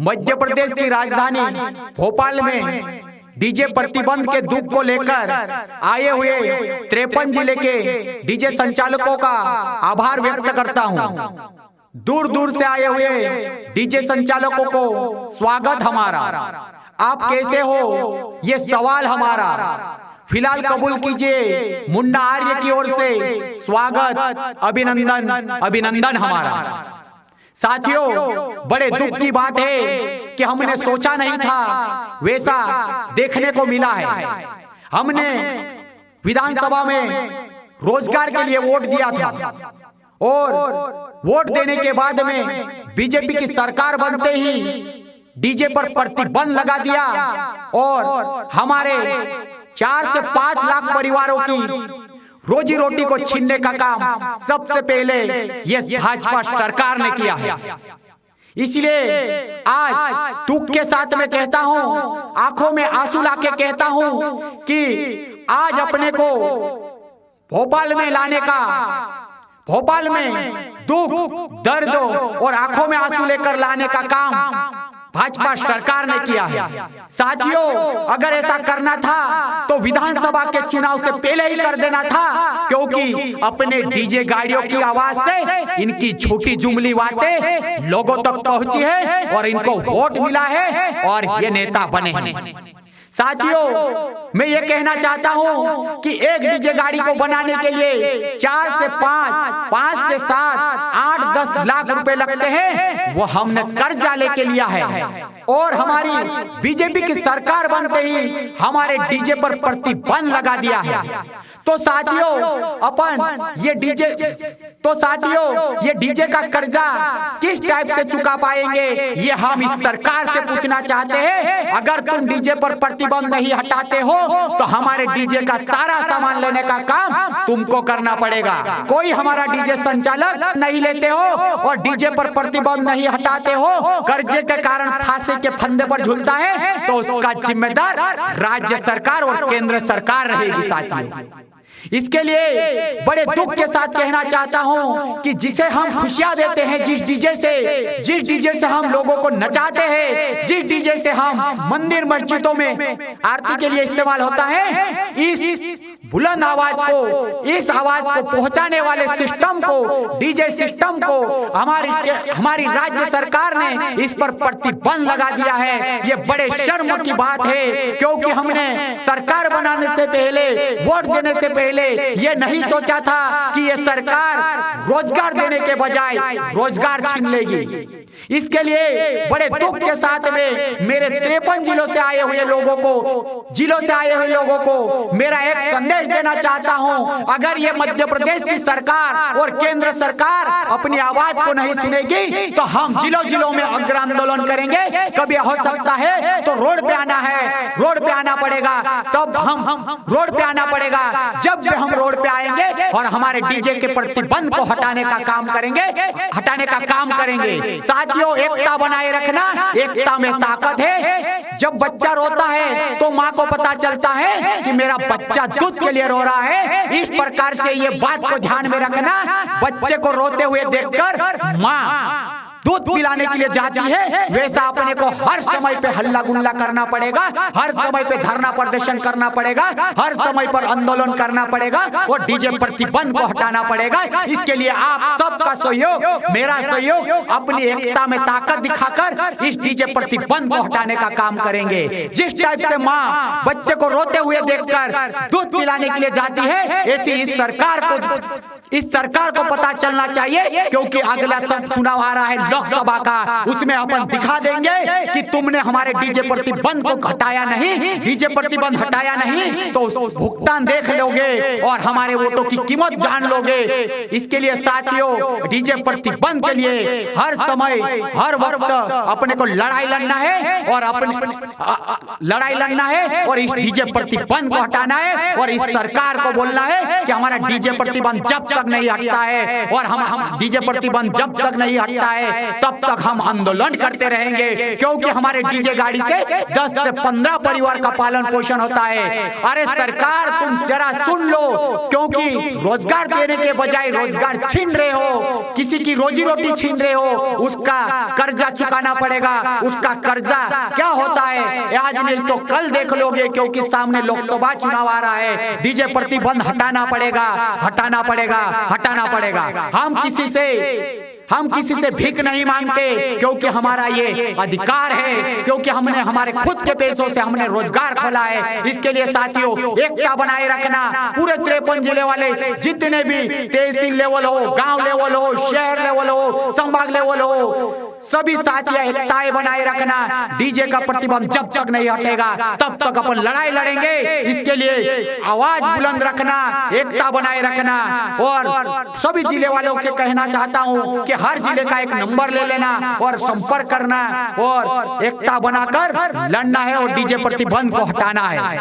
मध्य प्रदेश की राजधानी भोपाल में डीजे प्रतिबंध के दुख को लेकर आए हुए 53 जिले के डीजे संचालकों का आभार व्यक्त करता हूं। दूर दूर से आए हुए डीजे संचालकों को स्वागत हमारा। आप कैसे हो ये सवाल हमारा। फिलहाल कबूल कीजिए मुन्ना आर्य की ओर से स्वागत, अभिनंदन अभिनंदन हमारा। साथियों, बड़े दुख की बात है कि हमने सोचा नहीं था वैसा देखने को मिला है। हमने विधानसभा में रोजगार के लिए वोट दिया था और वोट देने के बाद में बीजेपी की सरकार बनते ही डीजे पर प्रतिबंध लगा दिया और हमारे 4 से 5 लाख परिवारों की रोजी रोटी को छीनने का काम सबसे पहले ये भाजपा सरकार ने किया है। इसलिए आज दुख के साथ में कहता हूं, आंखों में आंसू लाके कहता हूं कि आज अपने को भोपाल में लाने का, भोपाल में दुख, दर्द और आंखों में आंसू लेकर लाने का काम भाजपा सरकार ने किया है। साथियों, अगर ऐसा करना था तो विधानसभा के चुनाव से पहले ही कर देना था, क्योंकि अपने डीजे गाड़ियों की आवाज से इनकी छोटी जुमली बातें लोगों तक पहुंची है और इनको वोट मिला है और ये नेता बने हैं। साथियों, मैं ये कहना चाहता हूं कि एक डीजे गाड़ी को बनाने के लिए 4 से 5 से 7, 8, 10 लाख रुपए लगते हैं। वो हमने कर्जा लेके लिया है और हमारी बीजेपी की सरकार बनते ही हमारे डीजे पर प्रतिबंध लगा दिया है। तो साथियों, ये डीजे का कर्जा किस टाइप से चुका पाएंगे, ये हम इस सरकार से पूछना चाहते हैं। अगर तुम डीजे पर प्रतिबंध नहीं हटाते हो तो हमारे डीजे का सारा सामान लेने का काम तुमको करना पड़ेगा। कोई हमारा डीजे संचालक नहीं लेते हो और डीजे पर प्रतिबंध नहीं हटाते हो, कर्जे के कारण फांसी के फंदे पर झूलता है, तो उसका जिम्मेदार राज्य सरकार और केंद्र सरकार रहेगी। साथियों, इसके लिए बड़े दुख के साथ कहना चाहता हूं कि जिसे हम खुशियां देते हैं, जिस डीजे से हम लोगों को नचाते हैं, जिस डीजे से हम मंदिर मस्जिदों में आरती के लिए इस्तेमाल होता है, इस बुलंद आवाज को, इस आवाज को पहुंचाने वाले सिस्टम को, डीजे सिस्टम को हमारी राज्य सरकार ने इस पर प्रतिबंध लगा दिया है। ये बड़े शर्म की बात है, क्योंकि हमने सरकार बनाने से पहले, वोट देने से पहले ये नहीं सोचा था कि ये सरकार रोजगार देने के बजाय रोजगार छीन लेगी। इसके लिए बड़े दुख के साथ में मेरे 53 जिलों से आए हुए लोगों को मेरा एक संदेश देना चाहता हूं। अगर ये मध्य प्रदेश की सरकार और केंद्र सरकार अपनी आवाज को नहीं सुनेगी तो हम जिलों में अग्र आंदोलन करेंगे। कभी हो सकता है तो रोड पे आना पड़ेगा, तब हम रोड पे आना पड़ेगा। जब भी हम रोड पे आएंगे और हमारे डीजे के प्रतिबंध को हटाने का काम करेंगे। साथियों, एकता बनाए रखना, एकता में ताकत है। जब बच्चा रोता है तो माँ को पता चलता है कि मेरा बच्चा दूध के लिए रो रहा है। इस प्रकार से ये बात को ध्यान में रखना। बच्चे को रोते हुए देखकर माँ दूध पिलाने के लिए जाती है, वैसा अपने को हर समय पे हल्ला गुल्ला करना पड़ेगा, हर समय पे धरना प्रदर्शन करना पड़ेगा, हर समय पर आंदोलन करना पड़ेगा और डीजे प्रतिबंध को हटाना पड़ेगा। इसके लिए आप सबका सहयोग, मेरा सहयोग, अपनी एकता में ताकत दिखाकर इस डीजे प्रतिबंध को हटाने का काम करेंगे। जिस टाइप से माँ बच्चे को रोते हुए देखकर दूध पिलाने के लिए जाती है, ऐसी इस सरकार को पता चलना चाहिए, क्योंकि अगला चुनाव आ रहा है लोकसभा का। उसमें अपन दिखा देंगे कि तुमने हमारे डीजे प्रतिबंध को हटाया नहीं, तो भुगतान देख लोगे और हमारे वोटों की कीमत जान लोगे। इसके लिए साथियों, डीजे प्रतिबंध के लिए हर समय, हर वक्त अपने को लड़ाई लड़ना है और इस डीजे प्रतिबंध को हटाना है और इस सरकार को बोलना है कि हमारा डीजे प्रतिबंध जब तक नहीं हटता है और हम डीजे प्रतिबंध जब तक नहीं हटता है तब तक हम आंदोलन करते रहेंगे, क्योंकि हमारे डीजे गाड़ी से 10 से 15 परिवार का पालन पोषण होता है। अरे सरकार, तुम जरा सुन लो, क्योंकि रोजगार देने के बजाय रोजगार छीन रहे हो, किसी की रोजी रोटी छीन रहे हो, उसका कर्जा चुकाना पड़ेगा। उसका कर्जा क्या होता है आज नहीं तो कल देख लोगे, क्योंकि सामने लोकसभा चुनाव आ रहा है। डीजे प्रतिबंध हटाना पड़ेगा, हटाना पड़ेगा, हटाना पड़ेगा। हम किसी से भीख नहीं मांगते, क्योंकि हमारा ये अधिकार है, क्योंकि हमने हमारे खुद के पैसों से हमने रोजगार खोला है। इसके लिए साथियों, एकता बनाए रखना। पूरे 53 जिले वाले जितने भी तहसील लेवल हो, गांव लेवल हो, शहर लेवल हो, संभाग लेवल हो, सभी साथियों एकताएं बनाए रखना। डीजे का प्रतिबंध जब तक नहीं हटेगा तब तक अपन लड़ाई लड़ेंगे। इसके लिए आवाज बुलंद रखना, एकता बनाए रखना। और सभी जिले वालों के कहना चाहता हूं कि हर जिले का एक नंबर ले लेना और संपर्क करना और एकता बनाकर लड़ना है और डीजे प्रतिबंध को हटाना है।